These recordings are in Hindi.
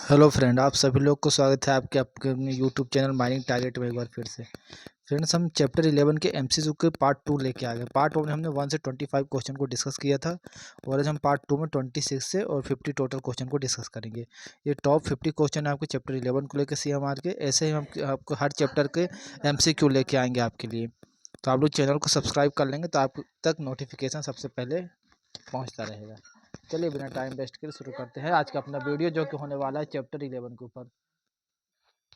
हेलो फ्रेंड, आप सभी लोग को स्वागत है आपके आपके अपने यूट्यूब चैनल माइनिंग टारगेट में एक बार फिर से। फ्रेंड्स, हम चैप्टर 11 के एमसीक्यू के पार्ट 2 लेके आ गए। पार्ट 1 में हमने 1 से 25 क्वेश्चन को डिस्कस किया था और आज हम पार्ट 2 में 26 से और 50 टोटल क्वेश्चन को डिस्कस करेंगे। ये टॉप 50 क्वेश्चन है आपके चैप्टर 11 को लेकर CMR के। ऐसे ही हम आपको हर चैप्टर के MCQ लेके आएंगे आपके लिए। तो आप लोग चैनल को सब्सक्राइब कर लेंगे तो आप तक नोटिफिकेशन सबसे पहले पहुँचता रहेगा। चलिए बिना टाइम वेस्ट करे शुरू करते हैं आज का अपना वीडियो, जो कि होने वाला है चैप्टर 11 के ऊपर।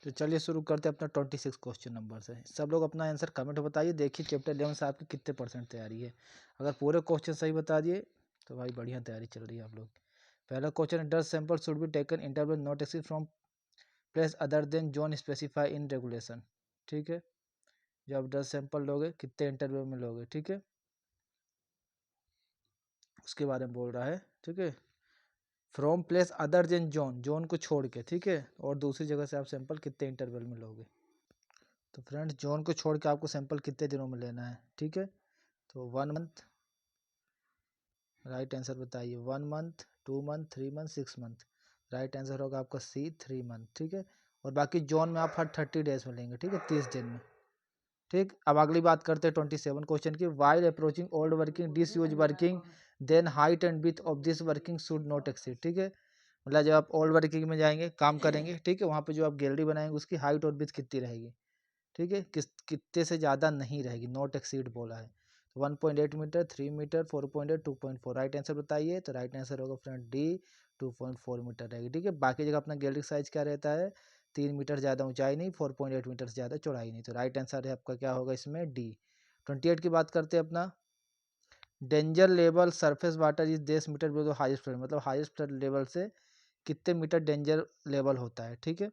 तो चलिए शुरू करते हैं अपना 26 क्वेश्चन नंबर से। सब लोग अपना आंसर कमेंट में बताइए। देखिए चैप्टर 11 से आपकी कितने % तैयारी है। अगर पूरे क्वेश्चन सही बता दिए तो भाई बढ़िया तैयारी चल रही है आप लोग। पहला क्वेश्चन है, dust sample should be taken interval not exceed from place other than zone specify in regulation. ठीक है, जब आप डस्ट सैंपल लोगे कितने इंटरवल में लोगे, ठीक है, उसके बारे में बोल रहा है। ठीक है, from place other than zone, zone को छोड़ के, ठीक है, और दूसरी जगह से आप सैंपल कितने इंटरवल में लोगे। तो फ्रेंड्स, जोन को छोड़ के आपको सैंपल कितने दिनों में लेना है, ठीक है। तो 1 मंथ, राइट आंसर बताइए। 1 month, 2 month, 3 month, 6 month. Right answer होगा आपका C, 3 मंथ, ठीक है। और बाकी जोन में आप हर 30 डेज में लेंगे, ठीक है, 30 दिन में। ठीक, अब अगली बात करते हैं 27 क्वेश्चन की। While approaching old working disuse working then height and width of this working should not exceed. ठीक है, मतलब जब आप ओल्ड वर्किंग में जाएंगे, काम करेंगे, ठीक है, वहाँ पे जो आप गैलरी बनाएंगे उसकी हाइट और विड्थ कितनी रहेगी, ठीक है, कितने से ज़्यादा नहीं रहेगी, नॉट एक्सीड बोला है। तो 1.8 मीटर, 3 मीटर, 4.8, 2.4। राइट आंसर बताइए। तो राइट आंसर होगा फ्रेंड D, 2.4 मीटर रहेगी, ठीक है। बाकी जगह अपना गैलरी साइज क्या रहता है, 3 मीटर ज़्यादा ऊंचाई नहीं, 4.8 मीटर से ज़्यादा चौड़ाई नहीं। तो राइट आंसर है आपका क्या होगा इसमें D। 28 की बात करते हैं अपना। Danger level surface water is 10 metre below highest flood, मतलब हाईएस्ट फ्लड लेवल से कितने मीटर डेंजर लेवल होता है, ठीक है।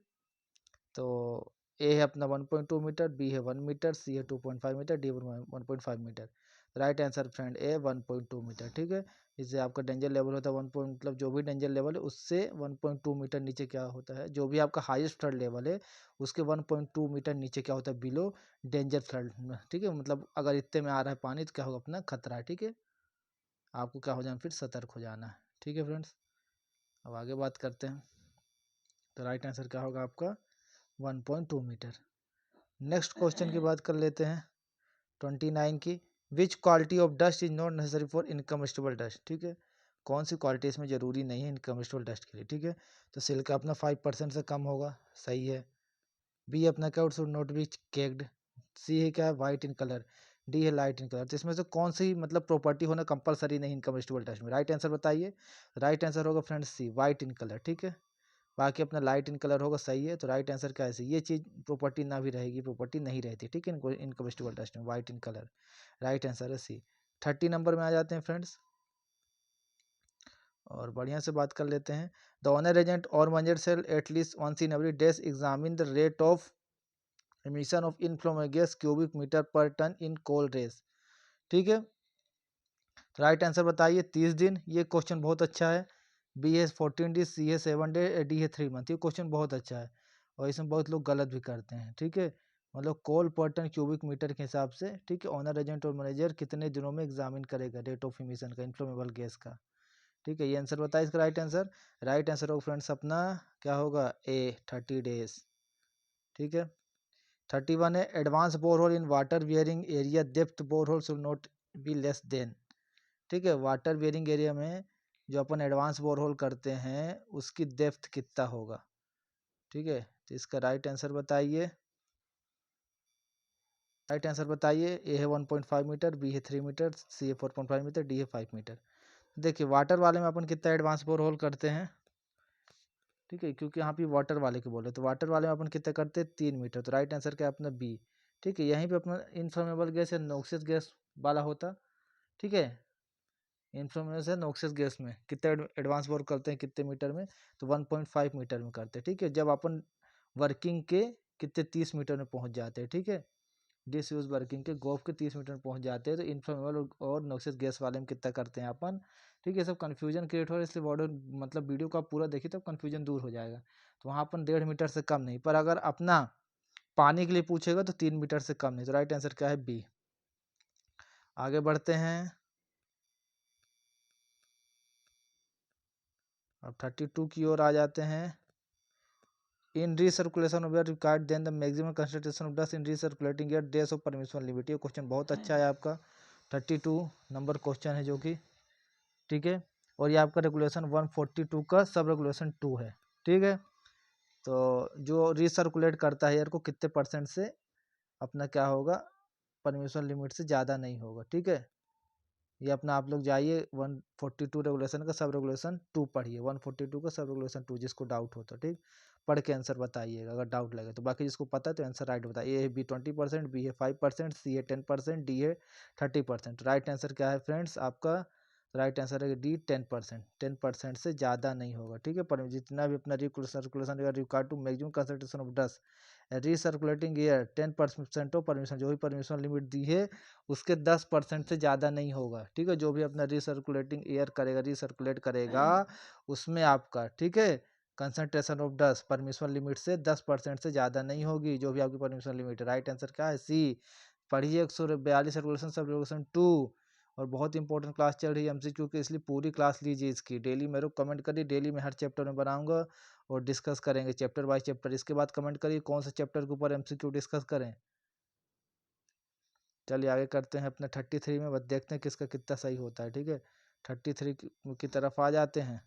तो ए है अपना 1.2 मीटर, बी है 1 मीटर, सी है 2.5 metre, D 1.5 metre. Right answer friend A 1.2 metre, ठीक है। इससे आपका डेंजर लेवल होता है 1 पॉइंट, मतलब जो भी डेंजर लेवल है उससे 1.2 मीटर नीचे क्या होता है, जो भी आपका हाईएस्ट फ्लड लेवल है उसके 1.2 मीटर नीचे क्या होता है, बिलो डेंजर फ्लड, ठीक है। मतलब अगर इतने में आ रहा है पानी तो क्या होगा, अपना खतरा है, ठीक है। आपको क्या हो जाना, फिर सतर्क हो जाना है, ठीक है फ्रेंड्स। अब आगे बात करते हैं। तो राइट आंसर क्या होगा आपका 1.2 मीटर। नेक्स्ट क्वेश्चन की बात कर लेते हैं 29 की। विच quality of dust is not necessary for इनकम्बस्टिबल dust, ठीक है। कौन सी क्वालिटी इसमें जरूरी नहीं है इनकम्बस्टिबल डस्ट के लिए, ठीक है। तो सिल्का अपना 5% से कम होगा, सही है। बी अपना क्या, शुड नॉट बी केक्ड। सी है क्या, वाइट इन कलर। डी है लाइट इन कलर। तो इसमें से कौन सी मतलब प्रॉपर्टी होना कंपलसरी नहीं इनकम्बस्टिबल डस्ट में, राइट आंसर बताइए। राइट आंसर होगा friends C, white in colour, ठीक है। बाकी अपना लाइट इन कलर होगा, सही है। तो राइट आंसर क्या है, ये चीज़ प्रॉपर्टी ना भी रहेगी, प्रॉपर्टी नहीं रहती, ठीक है, इनको इनकम्बस्टिबल डस्ट में, white in colour. Right answer है सी। 30 नंबर में आ जाते हैं फ्रेंड्स, और बढ़िया से बात कर लेते हैं। द ऑनर एजेंट और manager shall at least once in every days examine the rate of emission of inflammable gas cubic metre per ton in coal raise, ठीक है। तो राइट आंसर बताइए 30 दिन। ये क्वेश्चन बहुत अच्छा है। बी है 14 डेज, सी है 7 डे, डी है 3 मंथ। ये क्वेश्चन बहुत अच्छा है और इसमें बहुत लोग गलत भी करते हैं, ठीक है। मतलब कोल पर टन क्यूबिक मीटर के हिसाब से, ठीक है। ऑनर एजेंट और मैनेजर कितने दिनों में एग्जामिन करेगा रेट ऑफ इमिशन का इन्फ्लेमेबल गैस का, ठीक है। ये आंसर बताइए इसका राइट आंसर। राइट आंसर होगा फ्रेंड्स अपना क्या होगा ए, 30 डेज, ठीक है। 31 है, advance borehole in water bearing area depth borehole should not be less then, ठीक है। वाटर बियरिंग एरिया में जो अपन एडवांस बोरहोल करते हैं उसकी डेप्थ कितना होगा, ठीक है। तो इसका राइट आंसर बताइए। राइट आंसर बताइए। ए है 1.5 मीटर, बी है 3 मीटर, सी है 4.5 मीटर, डी है 5 मीटर। देखिए वाटर वाले में अपन कितना एडवांस बोरहोल करते हैं, ठीक है, क्योंकि यहाँ पे वाटर वाले के बोले, तो वाटर वाले में अपन कितना करते हैं 3 मीटर। तो राइट आंसर क्या है अपना बी, ठीक है। यहीं पे अपना इनफ्लेमेबल गैस या नॉक्सियस गैस वाला होता, ठीक है। इन्फ्लेमेबल है नॉक्सियस गैस में कितने एडवांस बोर करते हैं कितने मीटर में, तो 1.5 मीटर में करते हैं, ठीक है। जब अपन वर्किंग के कितने 30 मीटर में पहुंच जाते हैं, ठीक है। डिस यूज वर्किंग के गोफ के 30 मीटर में पहुंच जाते हैं, तो इन्फ्लेमेबल और नॉक्सियस गैस वाले में कितना करते हैं अपन, ठीक है। सब कन्फ्यूजन क्रिएट हो रहा है, इसलिए वर्ड मतलब वीडियो का पूरा देखिए तब कन्फ्यूजन दूर हो जाएगा। तो वहाँ अपन 1.5 मीटर से कम नहीं, पर अगर अपना पानी के लिए पूछेगा तो 3 मीटर से कम नहीं। तो राइट आंसर क्या है बी। आगे बढ़ते हैं। अब 32 की ओर आ जाते हैं। In recirculation of air required then the maximum concentration of dust in recirculating air days of permission limit. ये क्वेश्चन बहुत अच्छा है आपका, 32 नंबर क्वेश्चन है जो कि, ठीक है। और ये आपका रेगुलेशन 142 का सब रेगुलेशन 2 है, ठीक है। तो जो रीसर्कुलेट करता है एयर को कितने परसेंट से अपना क्या होगा, परमिशन लिमिट से ज़्यादा नहीं होगा, ठीक है। ये अपना आप लोग जाइए 142 रेगुलेशन का सब रेगुलेशन 2 पढ़िए, 142 का सब रेगुलेशन 2, जिसको डाउट हो तो, ठीक। पढ़ के आंसर बताइएगा अगर डाउट लगे तो, बाकी जिसको पता है तो आंसर राइट बताइए। ए है बी 20%, बी है 5%, सी है 10%, डी है 30%। राइट आंसर क्या है फ्रेंड्स आपका, राइट आंसर है डी 10%। 10% से ज़्यादा नहीं होगा, ठीक है। पर जितना भी अपना circulation required to maximum concentration of dust recirculating air 10% of permission, जो भी परमिशन लिमिट दी है उसके 10% से ज़्यादा नहीं होगा, ठीक है। जो भी अपना रीसर्कुलेटिंग एयर करेगा, रीसर्कुलेट करेगा, उसमें आपका, ठीक है, concentration of dust permission limit से 10% से ज़्यादा नहीं होगी, जो भी आपकी परमिशन लिमिट है। राइट आंसर क्या है, सी। पढ़िए 142 रेगुलेशन सब रेगुलेशन 2। और बहुत इंपॉर्टेंट क्लास चल रही है एमसीक्यू की, इसलिए पूरी क्लास लीजिए इसकी। डेली मेरे को कमेंट करिए, डेली मैं हर चैप्टर में बनाऊंगा और डिस्कस करेंगे चैप्टर बाय चैप्टर। इसके बाद कमेंट करिए कौन से चैप्टर के ऊपर एमसीक्यू डिस्कस करें। चलिए आगे करते हैं अपने 33 में, बस देखते हैं किसका कितना सही होता है, ठीक है। 33 की तरफ आ जाते हैं।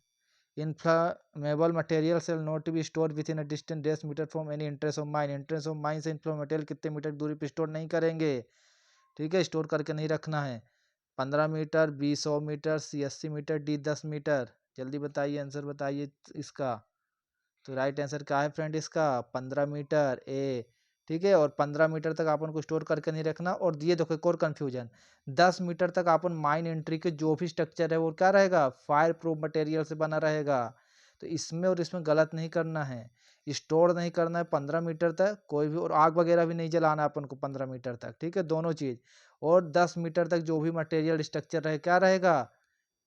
Inflammable material shall not be store within a distance डेस metre from any entrance of mine. Entrance of mine से इन्फ्लामेबल मटेरियल कितने मीटर दूरी पर स्टोर नहीं करेंगे, ठीक है, स्टोर करके नहीं रखना है। 15 मीटर, बी 100 मीटर, सी 80 मीटर, डी 10 मीटर। जल्दी बताइए आंसर बताइए इसका। तो राइट आंसर क्या है फ्रेंड इसका, 15 मीटर ए, ठीक है। और 15 मीटर तक अपन को स्टोर करके नहीं रखना। और दिए देखो एक और कन्फ्यूजन, 10 मीटर तक अपन माइन एंट्री के जो भी स्ट्रक्चर है वो क्या रहेगा, फायर प्रूफ मटेरियल से बना रहेगा। तो इसमें और इसमें गलत नहीं करना है, स्टोर नहीं करना है 15 मीटर तक कोई भी, और आग वगैरह भी नहीं जलाना अपन को 15 मीटर तक, ठीक है, दोनों चीज। और 10 मीटर तक जो भी मटेरियल स्ट्रक्चर रहे क्या रहेगा,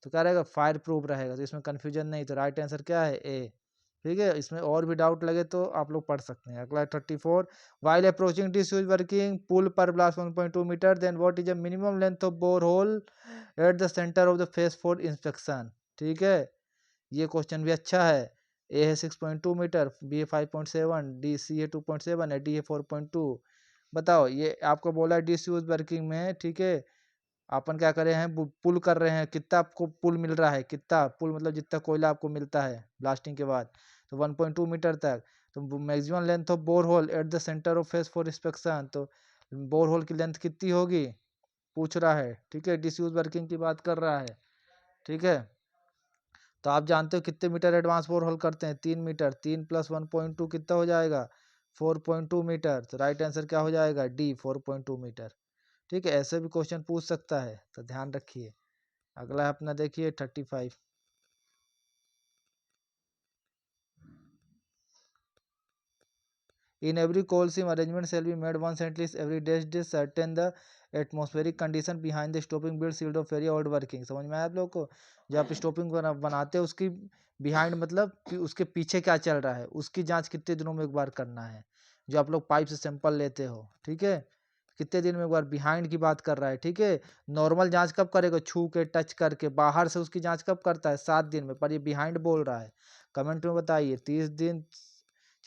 तो क्या रहेगा, फायर प्रूफ रहेगा। तो इसमें कन्फ्यूजन नहीं, तो राइट आंसर क्या है, ए, ठीक है। इसमें और भी डाउट लगे तो आप लोग पढ़ सकते हैं। अगला 34, वाइल अप्रोचिंग डिस्यूज वर्किंग पुल पर blast 1.2 metre, then what is the minimum length of bore hole at the centre of the face for inspection, ठीक है। ये क्वेश्चन भी अच्छा है। ए है 6.2 मीटर, बी है 5.7, डी सी है 2.7 है, डी है 4.2। बताओ ये आपको बोला है डिस्यूज वर्किंग में, ठीक है। अपन क्या कर रहे हैं, पुल कर रहे हैं, कितना आपको पुल मिल रहा है, कितना पुल मतलब जितना कोयला आपको मिलता है ब्लास्टिंग के बाद, तो 1.2 मीटर तक। तो maximum length of bore hole at the centre of face for inspection, तो बोर होल की लेंथ कितनी होगी पूछ रहा है, ठीक है, डिस्यूज वर्किंग की बात कर रहा है, ठीक है। तो आप जानते हो कितने मीटर एडवांस बोर होल करते हैं, 3 मीटर, 3 + 1.2 कितना हो जाएगा, 4.2 मीटर। तो राइट आंसर क्या हो जाएगा, डी 4.2 मीटर, ठीक है। ऐसे भी क्वेश्चन पूछ सकता है, तो ध्यान रखिए। अगला अपना देखिए 35, in every coal seam arrangement shall be made once at least every dash certain the atmospheric condition behind the stopping build sealed off area old working. समझ में आया आप लोग को, जो आप स्टॉपिंग बनाते हैं उसकी बिहाइंड मतलब कि उसके पीछे क्या चल रहा है, उसकी जांच कितने दिनों में एक बार करना है। जो आप लोग पाइप से सैंपल लेते हो, ठीक है, कितने दिन में एक बार, बिहाइंड की बात कर रहा है, ठीक है। नॉर्मल जांच कब करेगा, छू के टच करके, बाहर से उसकी जांच कब करता है, 7 दिन में, पर ये बिहाइंड बोल रहा है। कमेंट में बताइए 30 दिन,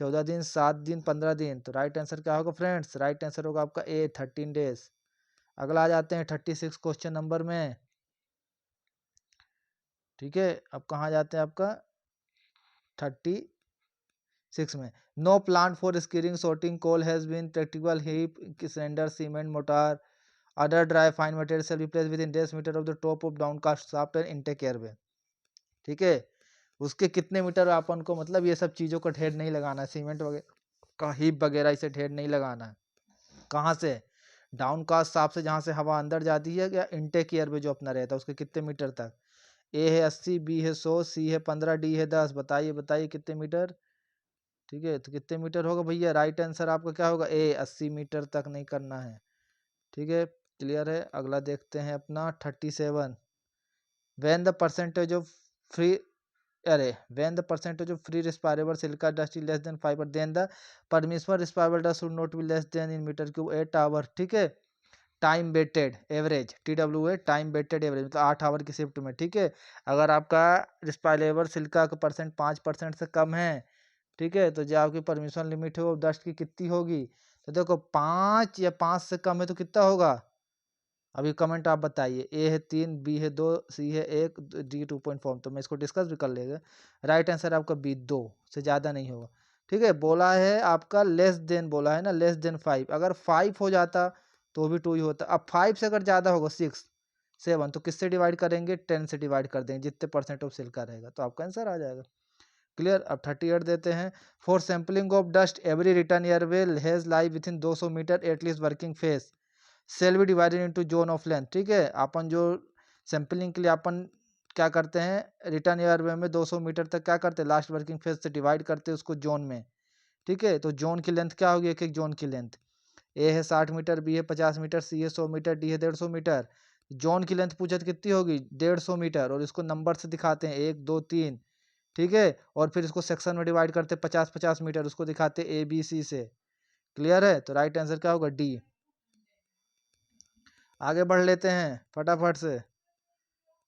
14 दिन, 7 दिन, 15 दिन। तो राइट आंसर क्या होगा फ्रेंड्स, राइट आंसर होगा आपका ए 13 डेज। अगला आ जाते हैं 36 क्वेश्चन नंबर में, ठीक है। अब कहाँ जाते हैं आपका 36 में, no plant for screening sorting coal has been practical heap cylinder cement mortar other dry fine material shall be placed within 10 meter of the top of downcast shaft and intake airway, ठीक है। उसके कितने मीटर अपन को, मतलब ये सब चीजों का ढेर नहीं लगाना है, सीमेंट वगैरह का हीप वगैरह इसे ढेर नहीं लगाना है। कहाँ से, डाउन कास्ट शाफ्ट से, जहाँ से हवा अंदर जाती है, या इनटेक एयर में जो अपना रहता है उसके कितने मीटर तक। ए है 80, बी है 100, सी है 15, डी है 10। बताइए बताइए कितने मीटर, ठीक है। तो कितने मीटर होगा भैया, राइट आंसर आपका क्या होगा, ए 80 मीटर तक नहीं करना है, ठीक है। क्लियर है। अगला देखते हैं अपना 37, when the percentage of free, अरे when the percentage of free respirable silica dust is less than 5 then the permissible respirable dust should not be less than in metre cube 8 hour, ठीक है। Time weighted average, TWA time weighted average, मतलब 8 आवर की शिफ्ट में, ठीक है। अगर आपका रिस्पायरेबल सिलिका का परसेंट 5% से कम है ठीक है। तो जो आपकी परमिशन लिमिट है वो डस्ट की कितनी होगी, तो देखो 5 या 5 से कम है तो कितना होगा, अभी कमेंट आप बताइए। ए है 3, बी है 2, सी है 1, डी 2.4। तो मैं इसको डिस्कस भी कर लेगा। राइट आंसर आपका बी 2 से ज़्यादा नहीं होगा। ठीक है, बोला है आपका लेस देन, बोला है ना लेस देन 5। अगर 5 हो जाता तो भी 2 ही होता। अब 5 से अगर ज़्यादा होगा 6, 7, तो किससे डिवाइड करेंगे, 10 से डिवाइड कर देंगे, जितने परसेंट ऑफ सिल्का रहेगा तो आपका आंसर आ जाएगा। क्लियर। अब 38 देते हैं। For sampling of dust every return airway has lie within 200 metre at least working face shall be divided into zone of length. ठीक है, अपन जो सैम्पलिंग के लिए अपन क्या करते हैं, रिटर्न एयरवे में 200 मीटर तक क्या करते हैं, लास्ट वर्किंग फेज से डिवाइड करते हैं उसको जोन में। ठीक है, तो जोन की लेंथ क्या होगी, एक एक जोन की लेंथ। ए है 60 मीटर, बी है 50 मीटर, सी है 100 मीटर, डी है 150 मीटर। जोन की लेंथ पूछा तो कितनी होगी, 150 मीटर, और इसको नंबर से दिखाते हैं 1 2 3। ठीक है, और फिर इसको सेक्शन में डिवाइड करते 50-50 मीटर, उसको दिखाते ए बी सी से। क्लियर है, तो राइट आंसर क्या होगा, डी। आगे बढ़ लेते हैं फटाफट से,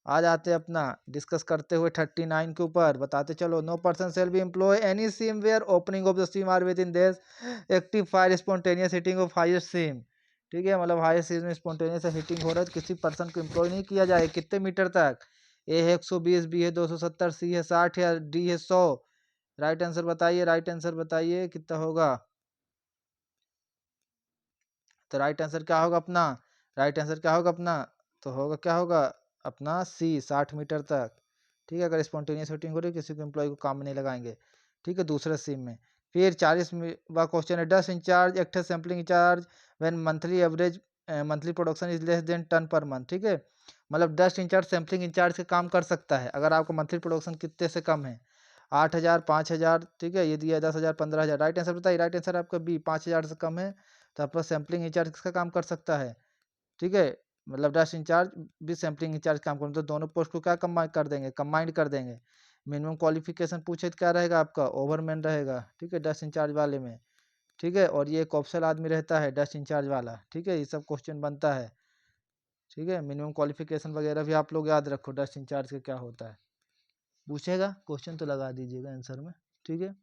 आ जाते अपना डिस्कस करते हुए 39 के ऊपर। बताते चलो, no person shall be employ any seam where opening of the seam are within this active fire spontaneous heating of highest seam. ठीक है, मतलब हाईएस्ट सीम में स्पॉन्टेनियस हीटिंग हो रहा है तो किसी पर्सन को एम्प्लॉय नहीं किया जाए। कितने मीटर तक, ए है 120, बी है 270, सी है 60 या डी है 100। राइट आंसर बताइए, राइट आंसर बताइए कितना होगा। तो राइट आंसर क्या होगा अपना, राइट आंसर क्या होगा अपना, तो होगा क्या होगा अपना सी, 60 मीटर तक। ठीक है, अगर स्पॉन्टेनियस हीटिंग हो रही है किसी को एम्प्लॉय को काम में नहीं लगाएंगे। ठीक है, दूसरे सिम में। फिर 40वां क्वेश्चन है, dust incharge act sampling incharge when monthly average monthly production is less than ton per month. ठीक है, मतलब डस्ट इंचार्ज सैम्पलिंग इंचार्ज का काम कर सकता है अगर आपका मंथली प्रोडक्शन कितने से कम है, 8,000, 5,000। ठीक है, ये दिया 10,000, 15,000। राइट आंसर बताइए, राइट आंसर आपका बी, 5,000 से कम है तो आपका सैम्पलिंग इंचार्ज किसका काम कर सकता है। ठीक है, मतलब डस्ट इंचार्ज भी सैम्पलिंग इंचार्ज काम करें तो दोनों पोस्ट को क्या कंबाइन कर देंगे, कंबाइंड कर देंगे। मिनिमम क्वालिफिकेशन पूछे तो क्या रहेगा आपका, ओवरमैन रहेगा। ठीक है, डस्ट इंचार्ज वाले में। ठीक है, और ये एक ऑप्शनल आदमी रहता है डस्ट इंचार्ज वाला। ठीक है, ये सब क्वेश्चन बनता है। ठीक है, मिनिमम क्वालिफिकेशन वगैरह भी आप लोग याद रखो, डस्ट इंचार्ज का क्या होता है, पूछेगा क्वेश्चन तो लगा दीजिएगा आंसर में। ठीक है,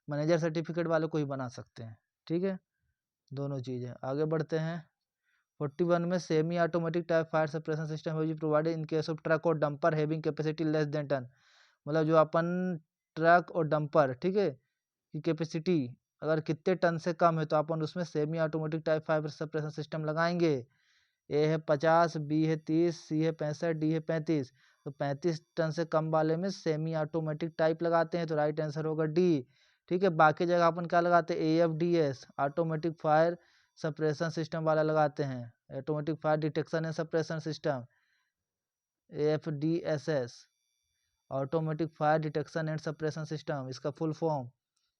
मैनेजर सर्टिफिकेट वाले को ही बना सकते हैं। ठीक है, दोनों चीज़ें। आगे बढ़ते हैं 41 में, semi automatic type fire suppression system है provided in case of truck और dumper having capacity less than ton. मतलब जो अपन ट्रक और डंपर, ठीक है, की कैपेसिटी अगर कितने टन से कम है तो अपन उसमें semi automatic type fire suppression system लगाएंगे। ए है 50, बी है 30, सी है 65, डी है 35। तो 35 टन से कम वाले में सेमी ऑटोमेटिक टाइप लगाते हैं तो राइट आंसर होगा डी। ठीक है, बाकी जगह अपन क्या लगाते हैं, AFDS automatic fire suppression system वाला लगाते हैं, automatic fire detection and suppression system, AFDSS automatic fire detection and suppression system, इसका फुल फॉर्म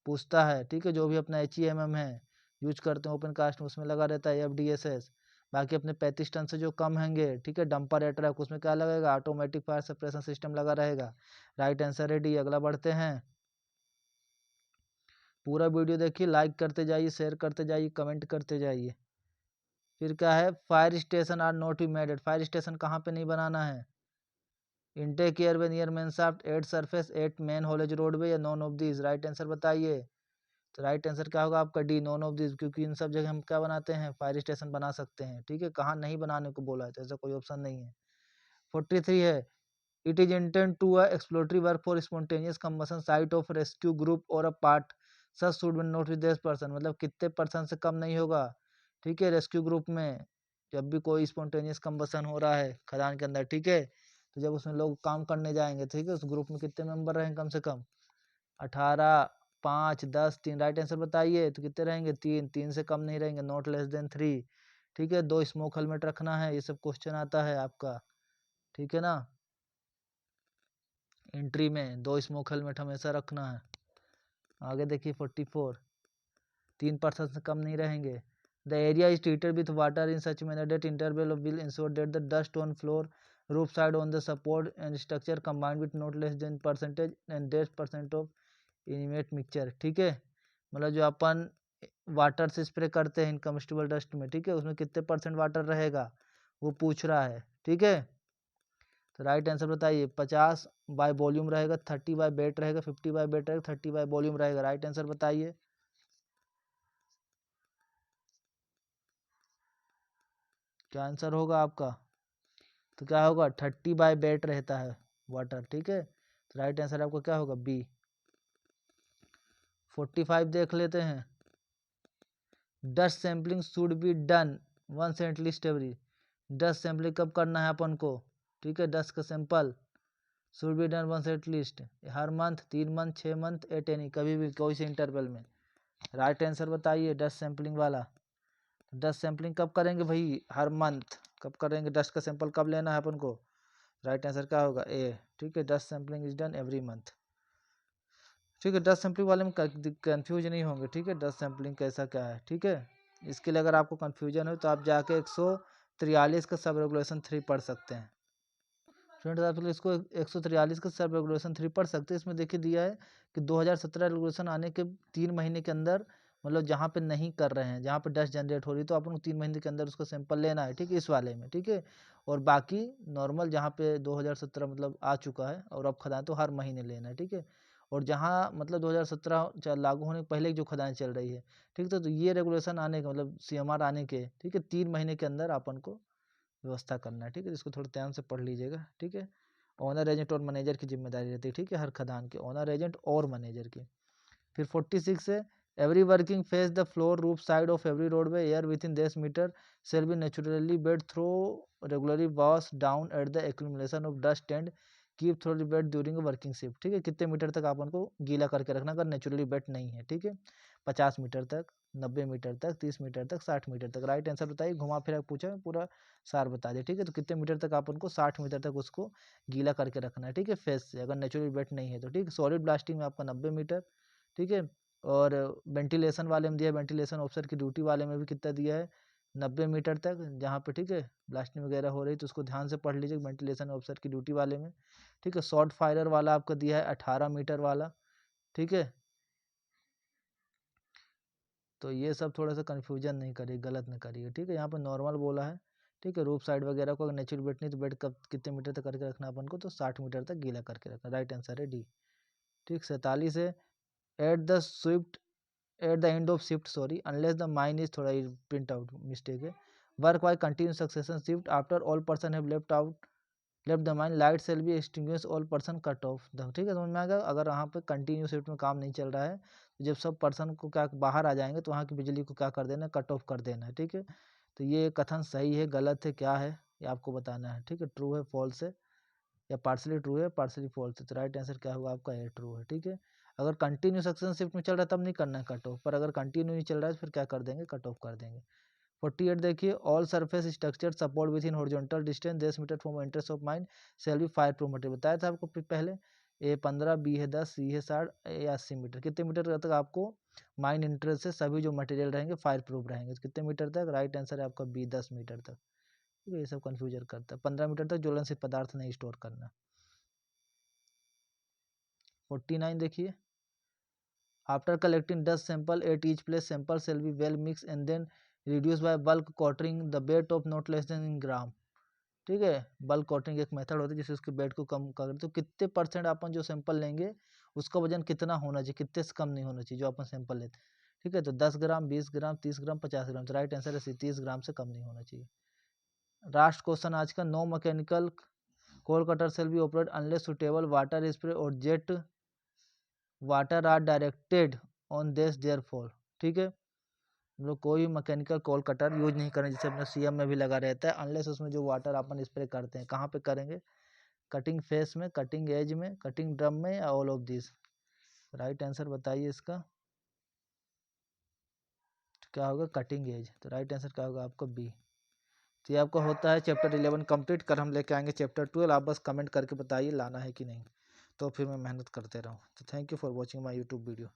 पूछता है। ठीक है, जो भी अपना HEMM है यूज करते हैं ओपन कास्ट में उसमें लगा रहता है AFDSS। बाकी अपने 35 टन से जो कम होंगे, ठीक है, डंपर या ट्रक, उसमें क्या लगेगा, ऑटोमेटिक फायर सप्रेशन सिस्टम लगा रहेगा। राइट आंसर है डी। अगला बढ़ते हैं, पूरा वीडियो देखिए, लाइक करते जाइए, शेयर करते जाइए, कमेंट करते जाइए। फिर क्या है, fire station are not be made. Fire station कहाँ पे नहीं बनाना है, intake airway near main shaft, at surface, at main haulage roadway, या none of these. Right answer बताइए। तो राइट आंसर क्या होगा आपका डी, नॉन ऑफ दिस, क्योंकि इन सब जगह हम क्या बनाते हैं, फायर स्टेशन बना सकते हैं। ठीक है, कहाँ नहीं बनाने को बोला है तो ऐसा कोई ऑप्शन नहीं है। 43 है, it is intend to exploratory work for spontaneous combustion site of rescue group और a part such should be not with this person. मतलब कितने पर्सन से कम नहीं होगा। ठीक है, रेस्क्यू ग्रुप में जब भी कोई स्पॉन्टेनियस कंबशन हो रहा है खदान के अंदर, ठीक है, तो जब उसमें लोग काम करने जाएंगे, ठीक है, उस ग्रुप में कितने मेंबर रहेंगे, कम से कम 18, 5, 10, 3। राइट आंसर बताइए, तो कितने रहेंगे, 3, 3 से कम नहीं रहेंगे, नॉट लेस देन 3। ठीक है, 2 स्मोक हेलमेट रखना है, ये सब क्वेश्चन आता है आपका। ठीक है ना, एंट्री में 2 स्मोक हेलमेट हमेशा रखना है। आगे देखिए 44, 3% से कम नहीं रहेंगे। The area is treated with water in such manner that interval will ensure that the dust on floor, roof side, on the support and structure combined with not less than percentage and 10% of intimate mixture. ठीक है, मतलब जो अपन वाटर से स्प्रे करते हैं इनकम्बस्टिबल डस्ट में, ठीक है, उसमें कितने % वाटर रहेगा वो पूछ रहा है। ठीक है, तो राइट आंसर बताइए 50 बाय वॉल्यूम रहेगा, 30 बाय वेट रहेगा, 50 बाय वेट रहेगा, 30 बाय वॉल्यूम रहेगा। राइट आंसर बताइए। क्या आंसर होगा आपका? तो क्या होगा 30 बाय वेट रहता है वाटर, ठीक है। तो राइट आंसर आपका क्या होगा? बी। 45 देख लेते हैं। Dust sampling should be done once at least every. Dust sampling कब करना है अपन को? ठीक है, डस्ट का sample should be done once at least, हर month, 3 month, 6 month, at any, कभी भी कोई से इंटरवल में। राइट आंसर बताइए डस्ट सैम्पलिंग वाला। डस्ट सैम्पलिंग कब करेंगे भाई? हर मंथ। कब करेंगे? डस्ट का सैंपल कब लेना है अपन को? राइट आंसर क्या होगा? ए। ठीक है, dust sampling is done every month. ठीक है, डस्ट सैम्पलिंग वाले में कंफ्यूज नहीं होंगे। ठीक है, डस्ट सैम्पलिंग कैसा क्या है। ठीक है, इसके लिए अगर आपको कंफ्यूजन हो तो आप जाके 143 का सब रेगुलेशन 3 पढ़ सकते हैं। स्टूडेंट आप इसको 143 का सब रेगुलेशन 3 पढ़ सकते हैं। इसमें देखिए दिया है कि 2017 रेगुलेशन आने के 3 महीने के अंदर, मतलब जहाँ पे नहीं कर रहे हैं, जहाँ पे डस्ट जनरेट हो रही है, तो अपन को 3 महीने के अंदर उसका सैंपल लेना है। ठीक है, इस वाले में। ठीक है, और बाकी नॉर्मल जहाँ पे 2017 मतलब आ चुका है और अब खदान, तो हर महीने लेना है। ठीक है, और जहाँ मतलब 2017 लागू होने के पहले जो खदान चल रही है, ठीक है, तो ये रेगुलेशन आने के मतलब CMR आने के, ठीक है, 3 महीने के अंदर अपन को व्यवस्था करना है। ठीक है, इसको थोड़ा ध्यान से पढ़ लीजिएगा। ठीक है, ओनर एजेंट और मैनेजर की जिम्मेदारी रहती है। ठीक है, हर खदान के ओनर एजेंट और मैनेजर की। फिर 46 है, every working face the floor roof side of every roadway air within 10 metre shall be naturally bed throw regularly wash down at the accumulation of dust and keep throw bed during working shift. ठीक है, कितने मीटर तक आप उनको गीला करके रखना अगर नेचुरली बेड नहीं है। ठीक है, 50 मीटर तक, 90 मीटर तक, 30 मीटर तक, 60 मीटर तक। राइट आंसर बताइए, घुमा फिरा पूछा, पूरा सार बता दिया। ठीक है, तो कितने मीटर तक आप उनको? 60 मीटर तक उसको गीला करके रखना है। ठीक है, फेस से, अगर नेचुरली बेड नहीं है तो। ठीक है, सॉलिड ब्लास्टिंग में आपका 90 मीटर। ठीक है, और वेंटिलेशन वाले में दिया है, वेंटिलेशन ऑफिसर की ड्यूटी वाले में भी कितना दिया है? 90 मीटर तक, जहाँ पे ठीक है ब्लास्टिंग वगैरह हो रही है, तो उसको ध्यान से पढ़ लीजिए वेंटिलेशन ऑफिसर की ड्यूटी वाले में। ठीक है, शॉर्ट फायरर वाला आपको दिया है 18 मीटर वाला। ठीक है, तो ये सब थोड़ा सा कन्फ्यूजन नहीं करिए, गलत नहीं करिए। ठीक है, यहाँ पर नॉर्मल बोला है। ठीक है, रूफ साइड वगैरह को अगर नेचुरल बेड नहीं तो बेड कब कितने मीटर तक करके रखना अपन को? तो 60 मीटर तक गीला करके रखना। राइट आंसर है डी। ठीक, 47 है, at the swift at the end of shift, sorry, unless the mine is, थोड़ा प्रिंट आउट मिस्टेक है, work by continue succession shift after all person have left the mine light shall be extinguish all person cut off the. ठीक है, समझ में आ गया? अगर यहाँ पे कंटिन्यू शिफ्ट में काम नहीं चल रहा है, तो जब सब पर्सन को क्या बाहर आ जाएंगे तो वहाँ की बिजली को क्या कर देना है? कट ऑफ कर देना है। ठीक है, तो ये कथन सही है, गलत है, क्या है, ये आपको बताना है। ठीक है, ट्रू है, फॉल्स है, या पार्सली ट्रू है, पार्सली फॉल्स है। तो राइट आंसर क्या होगा आपका? ये ट्रू है। ठीक है, अगर कंटिन्यू सक्सेशन शिफ्ट में चल रहा है तब नहीं करना है कट ऑफ, पर अगर कंटिन्यू नहीं चल रहा है तो फिर क्या कर देंगे? कट ऑफ कर देंगे। 48 देखिए, all surface structure support within horizontal distance 10 metre from interest of mine shall be fire proof material. बताया था आपको पहले, ए 15, बी है 10, सी है 60, ए 80 मीटर। कितने मीटर तक आपको माइन इंटरेस्ट से सभी जो मटेरियल रहेंगे फायर प्रूफ रहेंगे? तो कितने मीटर तक? राइट आंसर है आपका बी, 10 मीटर तक। ठीक है, ये सब कन्फ्यूजन करता है। 15 मीटर तक ज्वलनशील पदार्थ नहीं स्टोर करना। 49 देखिए, after collecting dust sample at each place sample shall be well mix and then reduce by bulk quartering the weight of not less than in gram. ठीक है, बल्क कॉटरिंग एक मेथड होती है जिससे उसके वेट को कम कर, तो कितने परसेंट अपन जो सैंपल लेंगे उसका वजन कितना होना चाहिए, कितने से कम नहीं होना चाहिए जो अपन सैंपल लेते हैं? ठीक है, तो 10 ग्राम, 20 ग्राम, 30 ग्राम, 50 ग्राम। तो राइट आंसर है 30 ग्राम से कम नहीं होना चाहिए। लास्ट क्वेश्चन आज का, no mechanical coal cutter shall be operate unless suitable water spray और jet water are directed on this therefore. ठीक है, हम लोग कोई मैकेनिकल कोल कटर यूज नहीं करें, जैसे अपने CM में भी लगा रहता है, अनलेस उसमें जो वाटर अपन स्प्रे करते हैं। कहाँ पे करेंगे? कटिंग फेस में, कटिंग एज में, कटिंग ड्रम में, या all of this? Right answer बताइए इसका। तो क्या होगा? Cutting edge. तो राइट आंसर क्या होगा आपका? बी। तो ये आपका होता है चैप्टर 11 कंप्लीट। कर हम लेके आएंगे चैप्टर 12। आप बस कमेंट करके बताइए लाना है कि नहीं, तो फिर मैं मेहनत करते रहूँ। तो thank you for watching my YouTube video.